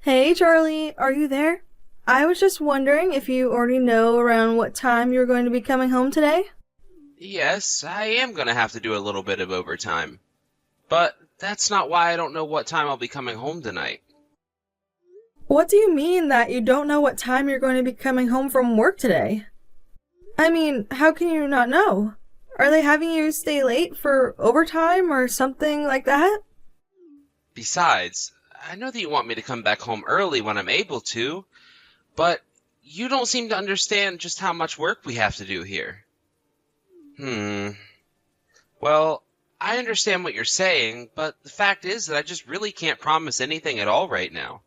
Hey, Charlie, are you there? I was just wondering if you already know around what time you're going to be coming home today? Yes, I am going to have to do a little bit of overtime. But that's not why I don't know what time I'll be coming home tonight. What do you mean that you don't know what time you're going to be coming home from work today? I mean, how can you not know? Are they having you stay late for overtime or something like that? Besides, I know that you want me to come back home early when I'm able to, but you don't seem to understand just how much work we have to do here. Hmm. Well, I understand what you're saying, but the fact is that I just really can't promise anything at all right now.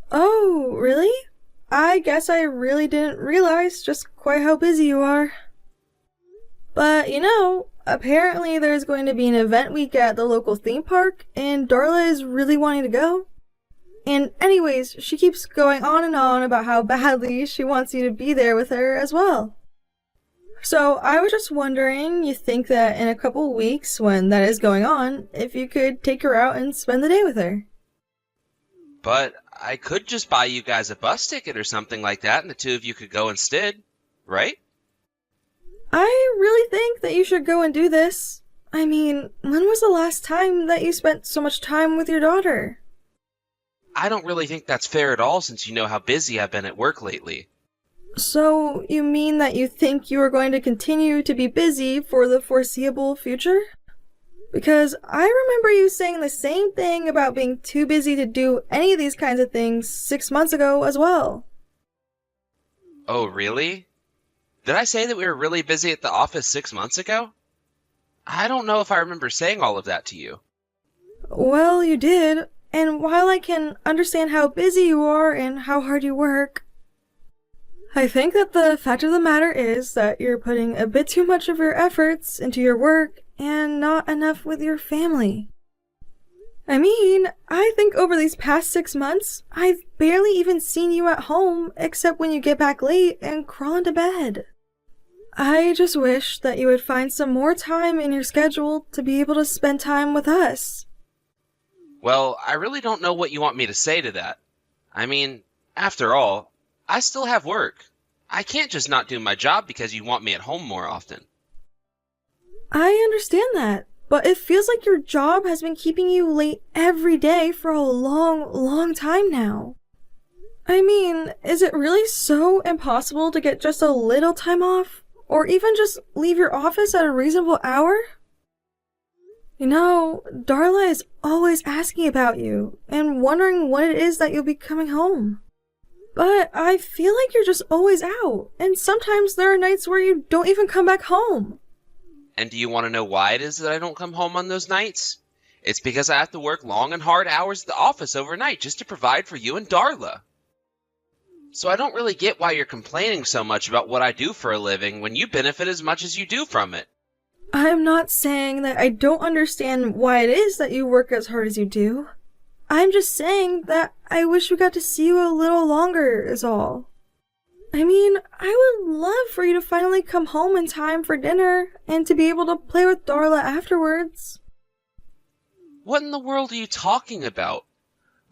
Oh, really? I guess I really didn't realize just quite how busy you are. But apparently there's going to be an event week at the local theme park, and Darla is really wanting to go. And anyways, she keeps going on and on about how badly she wants you to be there with her as well. So I was just wondering, you think that in a couple weeks when that is going on, if you could take her out and spend the day with her? But I could just buy you guys a bus ticket or something like that, and the two of you could go instead, right? I really think that you should go and do this. I mean, when was the last time that you spent so much time with your daughter? I don't really think that's fair at all since you know how busy I've been at work lately. So, you mean that you think you are going to continue to be busy for the foreseeable future? Because I remember you saying the same thing about being too busy to do any of these kinds of things 6 months ago as well. Oh, really? Did I say that we were really busy at the office 6 months ago? I don't know if I remember saying all of that to you. Well, you did, and while I can understand how busy you are and how hard you work, I think that the fact of the matter is that you're putting a bit too much of your efforts into your work and not enough with your family. I mean, I think over these past 6 months, I've barely even seen you at home except when you get back late and crawl into bed. I just wish that you would find some more time in your schedule to be able to spend time with us. Well, I really don't know what you want me to say to that. I mean, after all, I still have work. I can't just not do my job because you want me at home more often. I understand that, but it feels like your job has been keeping you late every day for a long, long time now. I mean, is it really so impossible to get just a little time off? Or even just leave your office at a reasonable hour? Darla is always asking about you and wondering when it is that you'll be coming home. But I feel like you're just always out, and sometimes there are nights where you don't even come back home. And do you want to know why it is that I don't come home on those nights? It's because I have to work long and hard hours at the office overnight just to provide for you and Darla. So I don't really get why you're complaining so much about what I do for a living when you benefit as much as you do from it. I'm not saying that I don't understand why it is that you work as hard as you do. I'm just saying that I wish we got to see you a little longer, is all. I mean, I would love for you to finally come home in time for dinner and to be able to play with Darla afterwards. What in the world are you talking about?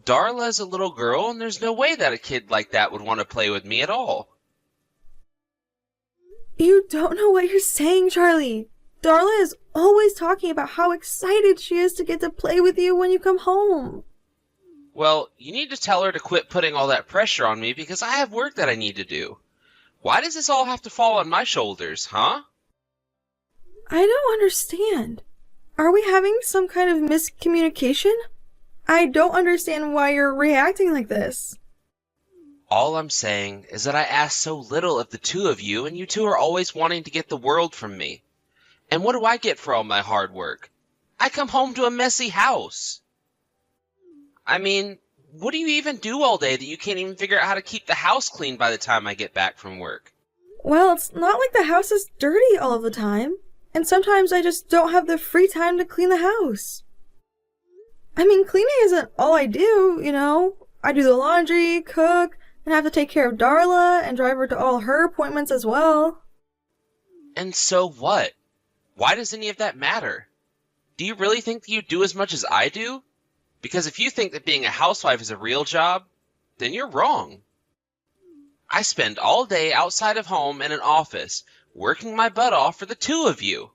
Darla is a little girl, and there's no way that a kid like that would want to play with me at all. You don't know what you're saying, Charlie. Darla is always talking about how excited she is to get to play with you when you come home. Well, you need to tell her to quit putting all that pressure on me because I have work that I need to do. Why does this all have to fall on my shoulders, huh? I don't understand. Are we having some kind of miscommunication? I don't understand why you're reacting like this. All I'm saying is that I ask so little of the two of you, and you two are always wanting to get the world from me. And what do I get for all my hard work? I come home to a messy house. I mean, what do you even do all day that you can't even figure out how to keep the house clean by the time I get back from work? Well, it's not like the house is dirty all of the time. And sometimes I just don't have the free time to clean the house. I mean, cleaning isn't all I do. I do the laundry, cook, and have to take care of Darla and drive her to all her appointments as well. And so what? Why does any of that matter? Do you really think that you do as much as I do? Because if you think that being a housewife is a real job, then you're wrong. I spend all day outside of home in an office, working my butt off for the two of you.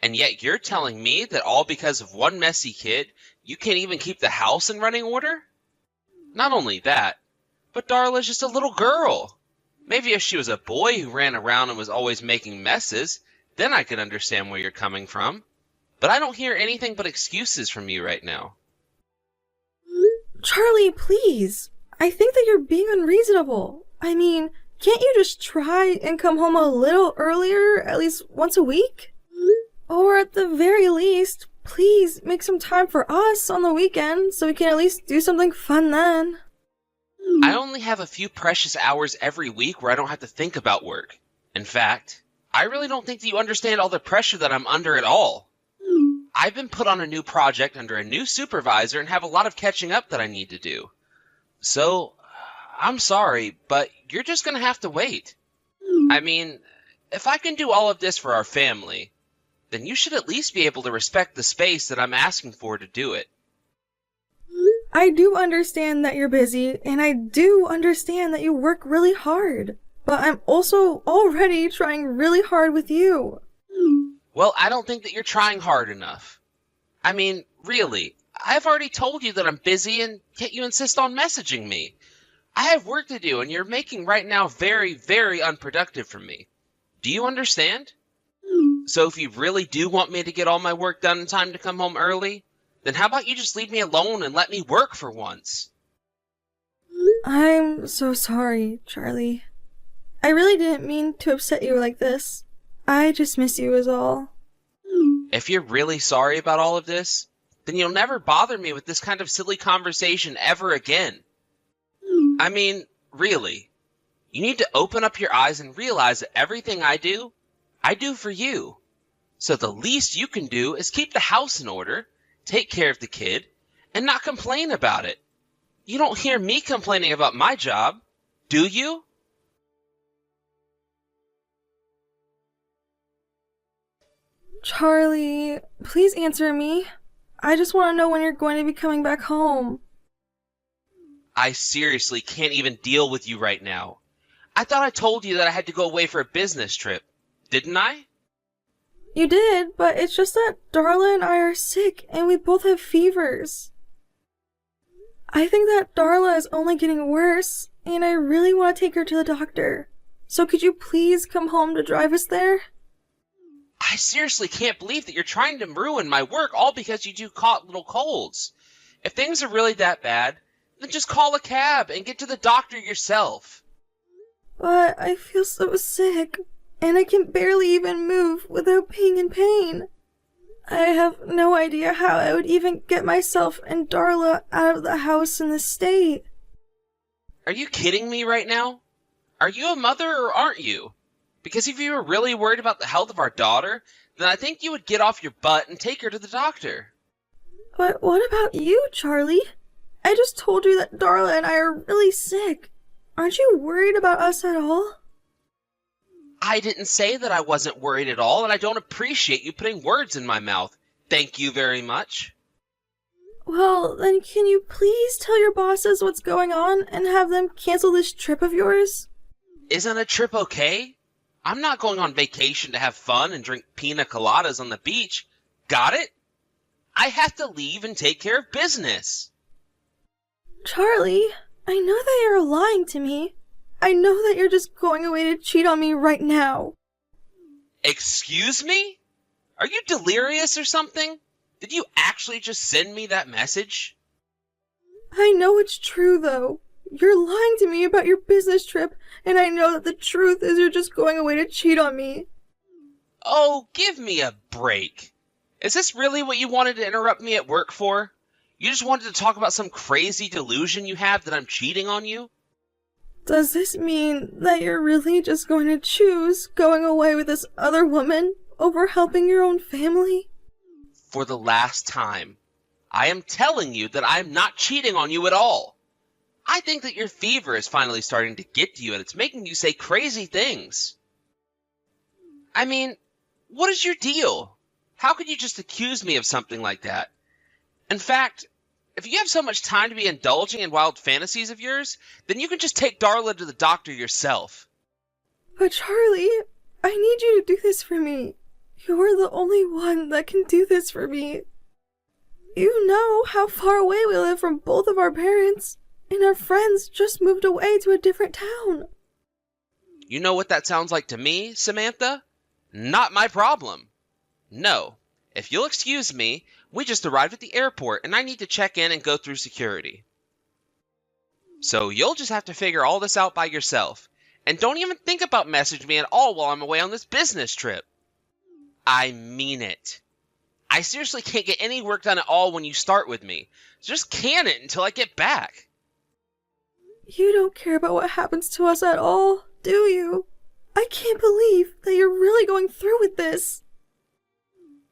And yet you're telling me that all because of one messy kid, you can't even keep the house in running order? Not only that, but Darla's just a little girl. Maybe if she was a boy who ran around and was always making messes, then I could understand where you're coming from. But I don't hear anything but excuses from you right now. Charlie, please. I think that you're being unreasonable. I mean, can't you just try and come home a little earlier, at least once a week? Or at the very least, please make some time for us on the weekend so we can at least do something fun then. I only have a few precious hours every week where I don't have to think about work. In fact, I really don't think that you understand all the pressure that I'm under at all. I've been put on a new project under a new supervisor and have a lot of catching up that I need to do. So, I'm sorry, but you're just gonna have to wait. I mean, if I can do all of this for our family, then you should at least be able to respect the space that I'm asking for to do it. I do understand that you're busy, and I do understand that you work really hard. But I'm also already trying really hard with you. Well, I don't think that you're trying hard enough. I mean, really, I've already told you that I'm busy, and yet you insist on messaging me. I have work to do, and you're making right now very, very unproductive for me. Do you understand? So if you really do want me to get all my work done in time to come home early, then how about you just leave me alone and let me work for once? I'm so sorry, Charlie. I really didn't mean to upset you like this. I just miss you is all. If you're really sorry about all of this, then you'll never bother me with this kind of silly conversation ever again. I mean, really, you need to open up your eyes and realize that everything I do for you. So the least you can do is keep the house in order, take care of the kid, and not complain about it. You don't hear me complaining about my job, do you? Charlie, please answer me. I just want to know when you're going to be coming back home. I seriously can't even deal with you right now. I thought I told you that I had to go away for a business trip, didn't I? You did, but it's just that Darla and I are sick and we both have fevers. I think that Darla is only getting worse, and I really want to take her to the doctor. So could you please come home to drive us there? I seriously can't believe that you're trying to ruin my work all because you two caught little colds. If things are really that bad, then just call a cab and get to the doctor yourself. But I feel so sick, and I can barely even move without being in pain. I have no idea how I would even get myself and Darla out of the house in this state. Are you kidding me right now? Are you a mother or aren't you? Because if you were really worried about the health of our daughter, then I think you would get off your butt and take her to the doctor. But what about you, Charlie? I just told you that Darla and I are really sick. Aren't you worried about us at all? I didn't say that I wasn't worried at all, and I don't appreciate you putting words in my mouth. Thank you very much. Well, then can you please tell your bosses what's going on and have them cancel this trip of yours? Isn't a trip okay? I'm not going on vacation to have fun and drink pina coladas on the beach. Got it? I have to leave and take care of business. Charlie, I know that you're lying to me. I know that you're just going away to cheat on me right now. Excuse me? Are you delirious or something? Did you actually just send me that message? I know it's true, though. You're lying to me about your business trip, and I know that the truth is you're just going away to cheat on me. Oh, give me a break. Is this really what you wanted to interrupt me at work for? You just wanted to talk about some crazy delusion you have that I'm cheating on you? Does this mean that you're really just going to choose going away with this other woman over helping your own family? For the last time, I am telling you that I'm not cheating on you at all. I think that your fever is finally starting to get to you and it's making you say crazy things. I mean, what is your deal? How could you just accuse me of something like that? In fact, If you have so much time to be indulging in wild fantasies of yours, then you can just take Darla to the doctor yourself. But Charlie, I need you to do this for me. You're the only one that can do this for me. You know how far away we live from both of our parents, and our friends just moved away to a different town. You know what that sounds like to me, Samantha? Not my problem. No. If you'll excuse me, we just arrived at the airport and I need to check in and go through security. So you'll just have to figure all this out by yourself. And don't even think about messaging me at all while I'm away on this business trip. I mean it. I seriously can't get any work done at all when you start with me. Just can it until I get back. You don't care about what happens to us at all, do you? I can't believe that you're really going through with this.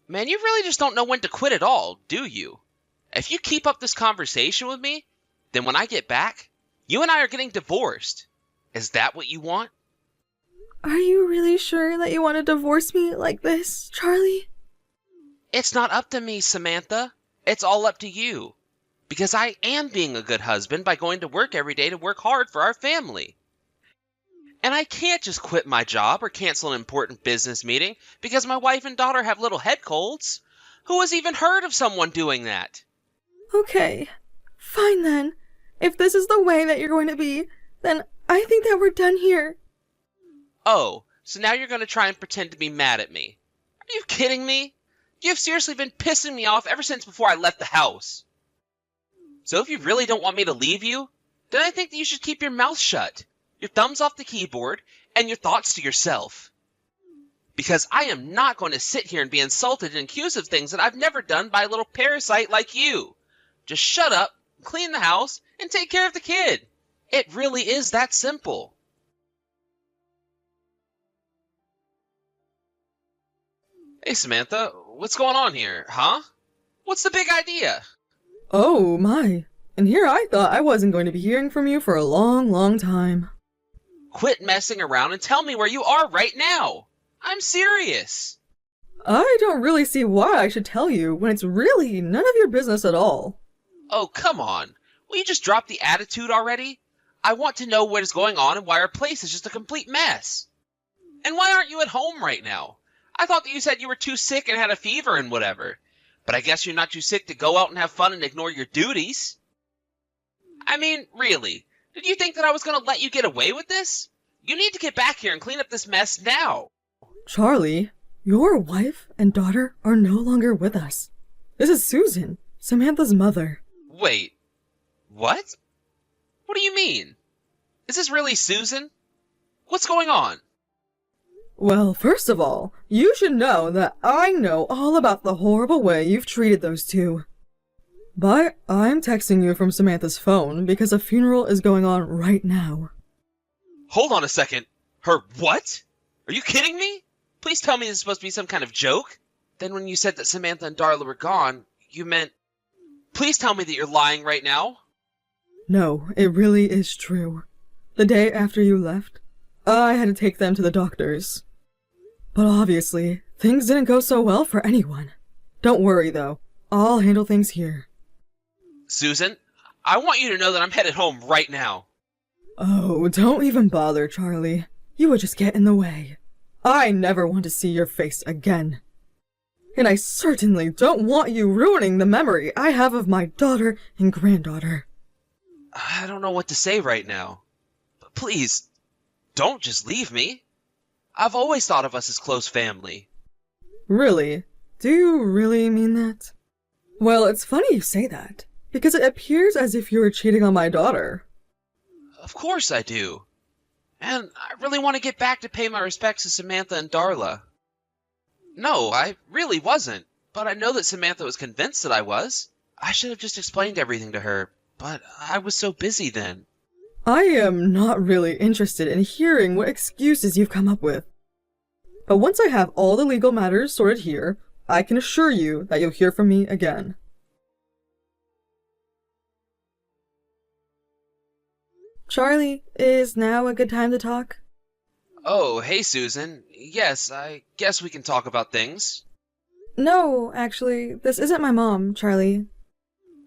Man, you really just don't know when to quit at all, do you? If you keep up this conversation with me, then when I get back, you and I are getting divorced. Is that what you want? Are you really sure that you want to divorce me like this, Charlie? It's not up to me, Samantha. It's all up to you. Because I am being a good husband by going to work every day to work hard for our family. And I can't just quit my job or cancel an important business meeting because my wife and daughter have little head colds. Who has even heard of someone doing that? Okay, fine then. If this is the way that you're going to be, then I think that we're done here. Oh, so now you're going to try and pretend to be mad at me. Are you kidding me? You've seriously been pissing me off ever since before I left the house. So if you really don't want me to leave you, then I think that you should keep your mouth shut, your thumbs off the keyboard, and your thoughts to yourself. Because I am not going to sit here and be insulted and accused of things that I've never done by a little parasite like you. Just shut up, clean the house, and take care of the kid. It really is that simple. Hey, Samantha, what's going on here, huh? What's the big idea? Oh my. And here I thought I wasn't going to be hearing from you for a long, long time. Quit messing around and tell me where you are right now. I'm serious. I don't really see why I should tell you when it's really none of your business at all. Oh, come on. Will you just drop the attitude already? I want to know what is going on and why our place is just a complete mess. And why aren't you at home right now? I thought that you said you were too sick and had a fever and whatever. But I guess you're not too sick to go out and have fun and ignore your duties. I mean, really, did you think that I was going to let you get away with this? You need to get back here and clean up this mess now. Charlie, your wife and daughter are no longer with us. This is Susan, Samantha's mother. Wait, what? What do you mean? Is this really Susan? What's going on? Well, first of all, you should know that I know all about the horrible way you've treated those two. But I'm texting you from Samantha's phone because a funeral is going on right now. Hold on a second. Her what? Are you kidding me? Please tell me this is supposed to be some kind of joke. Then when you said that Samantha and Darla were gone, you meant... Please tell me that you're lying right now. No, it really is true. The day after you left, I had to take them to the doctors. But obviously, things didn't go so well for anyone. Don't worry though, I'll handle things here. Susan, I want you to know that I'm headed home right now. Oh, don't even bother, Charlie. You would just get in the way. I never want to see your face again. And I certainly don't want you ruining the memory I have of my daughter and granddaughter. I don't know what to say right now. But please, don't just leave me. I've always thought of us as close family. Really? Do you really mean that? Well, it's funny you say that, because it appears as if you were cheating on my daughter. Of course I do. And I really want to get back to pay my respects to Samantha and Darla. No, I really wasn't. But I know that Samantha was convinced that I was. I should have just explained everything to her, but I was so busy then. I am not really interested in hearing what excuses you've come up with. But once I have all the legal matters sorted here, I can assure you that you'll hear from me again. Charlie, is now a good time to talk? Oh, hey Susan. Yes, I guess we can talk about things. No, actually, this isn't my mom, Charlie.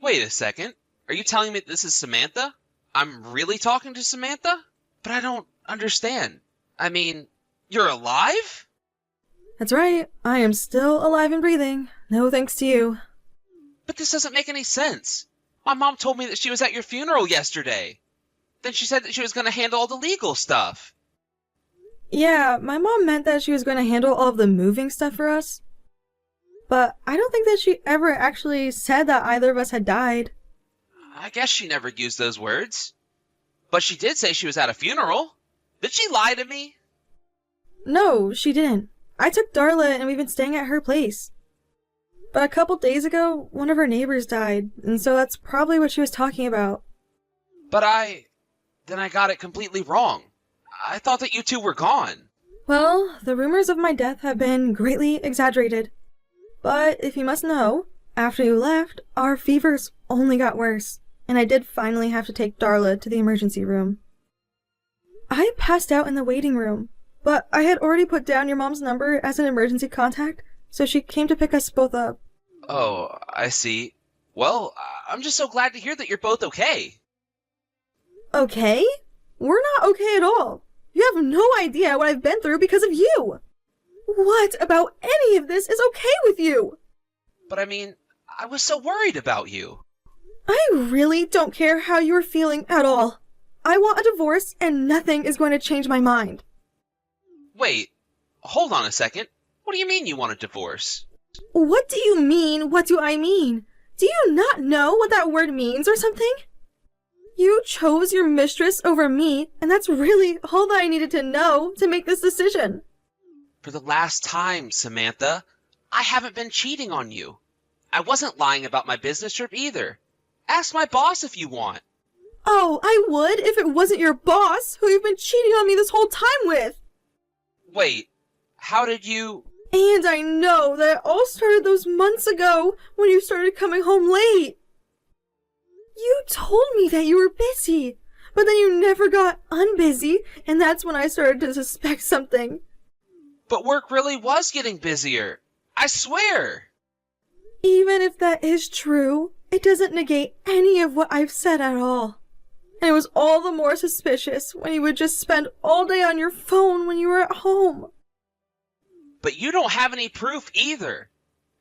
Wait a second. Are you telling me this is Samantha? I'm really talking to Samantha? But I don't understand. I mean, you're alive? That's right, I am still alive and breathing. No thanks to you. But this doesn't make any sense. My mom told me that she was at your funeral yesterday. Then she said that she was going to handle all the legal stuff. Yeah, my mom meant that she was going to handle all of the moving stuff for us. But I don't think that she ever actually said that either of us had died. I guess she never used those words. But she did say she was at a funeral. Did she lie to me? No, she didn't. I took Darla and we've been staying at her place. But a couple days ago, one of her neighbors died, and so that's probably what she was talking about. But then I got it completely wrong. I thought that you two were gone. Well, the rumors of my death have been greatly exaggerated. But if you must know, after you left, our fevers only got worse, and I did finally have to take Darla to the emergency room. I passed out in the waiting room, but I had already put down your mom's number as an emergency contact, so she came to pick us both up. Oh, I see. Well, I'm just so glad to hear that you're both okay. Okay? We're not okay at all. You have no idea what I've been through because of you. What about any of this is okay with you? But I mean, I was so worried about you. I really don't care how you're feeling at all. I want a divorce and nothing is going to change my mind. Wait, hold on a second. What do you mean you want a divorce? What do you mean? What do I mean? Do you not know what that word means or something? You chose your mistress over me, and that's really all that I needed to know to make this decision. For the last time, Samantha, I haven't been cheating on you. I wasn't lying about my business trip either. Ask my boss if you want. Oh, I would if it wasn't your boss, who you've been cheating on me this whole time with. Wait, how did you... And I know that it all started those months ago when you started coming home late. You told me that you were busy, but then you never got unbusy, and that's when I started to suspect something. But work really was getting busier. I swear. Even if that is true, it doesn't negate any of what I've said at all. And it was all the more suspicious when you would just spend all day on your phone when you were at home. But you don't have any proof either.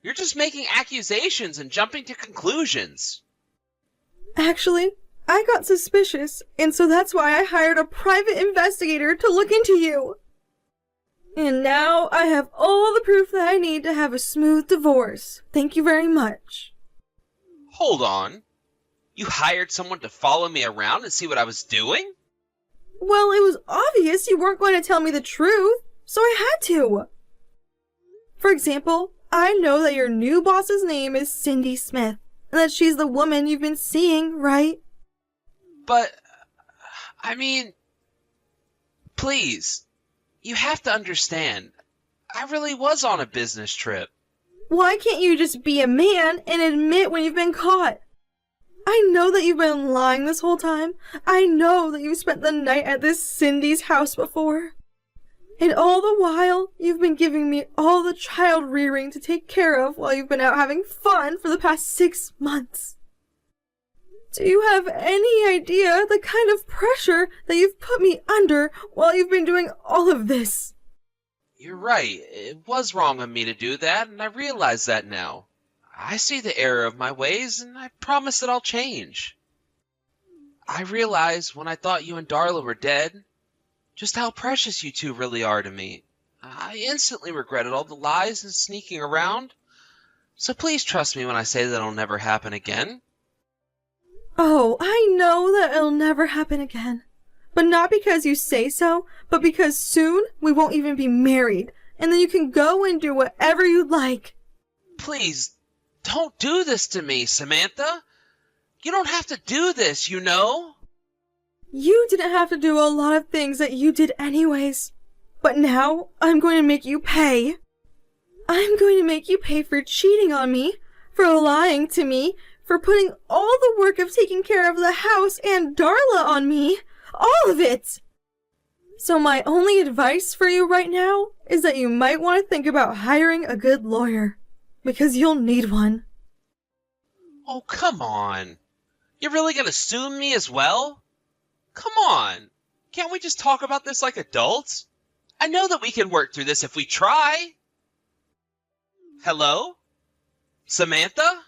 You're just making accusations and jumping to conclusions. Actually, I got suspicious, and so that's why I hired a private investigator to look into you. And now I have all the proof that I need to have a smooth divorce. Thank you very much. Hold on. You hired someone to follow me around and see what I was doing? Well, it was obvious you weren't going to tell me the truth, so I had to. For example, I know that your new boss's name is Cindy Smith, and that she's the woman you've been seeing, right? But, I mean, please, you have to understand, I really was on a business trip. Why can't you just be a man and admit when you've been caught? I know that you've been lying this whole time. I know that you've spent the night at this Cindy's house before. And all the while, you've been giving me all the child rearing to take care of while you've been out having fun for the past 6 months. Do you have any idea the kind of pressure that you've put me under while you've been doing all of this? You're right, it was wrong of me to do that, and I realize that now. I see the error of my ways, and I promise that I'll change. I realized when I thought you and Darla were dead, just how precious you two really are to me. I instantly regretted all the lies and sneaking around. So please trust me when I say that it'll never happen again. Oh, I know that it'll never happen again. But not because you say so, but because soon we won't even be married, and then you can go and do whatever you like. Please, don't do this to me, Samantha. You don't have to do this, you know. You didn't have to do a lot of things that you did anyways. But now, I'm going to make you pay. I'm going to make you pay for cheating on me, for lying to me, for putting all the work of taking care of the house and Darla on me. All of it! So my only advice for you right now is that you might want to think about hiring a good lawyer. Because you'll need one. Oh, come on. You're really gonna sue me as well? Come on. Can't we just talk about this like adults? I know that we can work through this if we try. Hello? Samantha?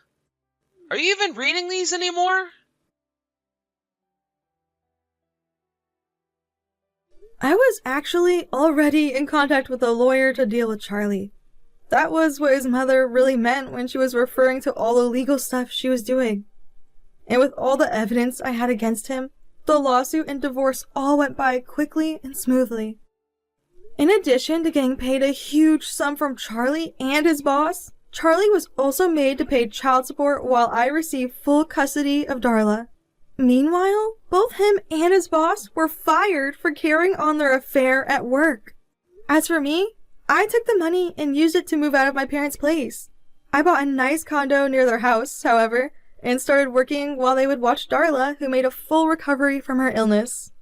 Are you even reading these anymore? I was actually already in contact with a lawyer to deal with Charlie. That was what his mother really meant when she was referring to all the legal stuff she was doing. And with all the evidence I had against him, the lawsuit and divorce all went by quickly and smoothly. In addition to getting paid a huge sum from Charlie and his boss, Charlie was also made to pay child support while I received full custody of Darla. Meanwhile, both him and his boss were fired for carrying on their affair at work. As for me, I took the money and used it to move out of my parents' place. I bought a nice condo near their house, however, and started working while they would watch Darla, who made a full recovery from her illness.